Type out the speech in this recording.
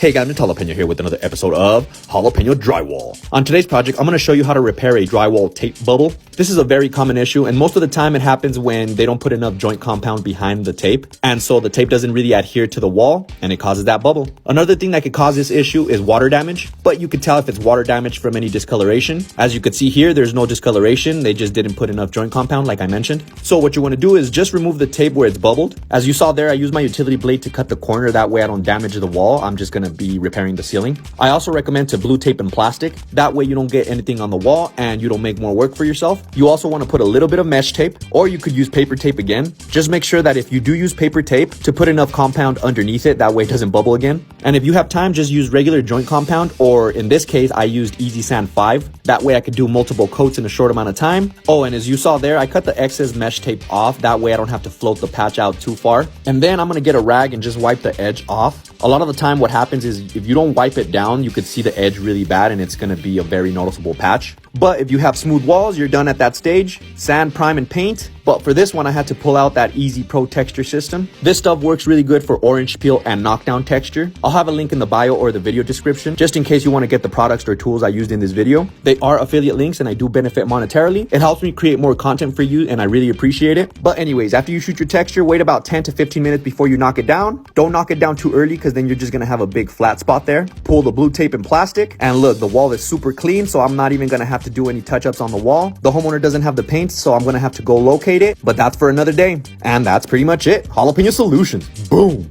Hey guys, I'm Jalapeno here with another episode of Jalapeno Drywall. On today's project, I'm going to show you how to repair a drywall tape bubble. This is a very common issue, and most of the time it happens when they don't put enough joint compound behind the tape, and so the tape doesn't really adhere to the wall, and it causes that bubble. Another thing that could cause this issue is water damage, but you could tell if it's water damage from any discoloration. As you could see here, there's no discoloration. They just didn't put enough joint compound like I mentioned. So what you want to do is just remove the tape where it's bubbled. As you saw there, I used my utility blade to cut the corner. That way I don't damage the wall. I'm just going to be repairing the ceiling. I also recommend to blue tape and plastic. That way you don't get anything on the wall and you don't make more work for yourself. You also want to put a little bit of mesh tape, or you could use paper tape again. Just make sure that if you do use paper tape, to put enough compound underneath it. That way it doesn't bubble again. And if you have time, just use regular joint compound, or in this case, I used Easy Sand 5. That way I could do multiple coats in a short amount of time. Oh, and as you saw there, I cut the excess mesh tape off. That way I don't have to float the patch out too far. And then I'm going to get a rag and just wipe the edge off. A lot of the time what happens is if you don't wipe it down, you could see the edge really bad and it's going to be a very noticeable patch. But if you have smooth walls, you're done at that stage. Sand, prime, and paint. But for this one, I had to pull out that Easy Pro texture system. This stuff works really good for orange peel and knockdown texture. I'll have a link in the bio or the video description, just in case you want to get the products or tools I used in this video. They are affiliate links and I do benefit monetarily. It helps me create more content for you and I really appreciate it. But anyways, after you shoot your texture, wait about 10 to 15 minutes before you knock it down. Don't knock it down too early because then you're just going to have a big flat spot there. Pull the blue tape and plastic. And look, the wall is super clean, so I'm not even going to have to do any touch-ups on the wall. The homeowner doesn't have the paint, so I'm going to have to go locate it. But that's for another day. And that's pretty much it. Jalapeno Solutions. Boom.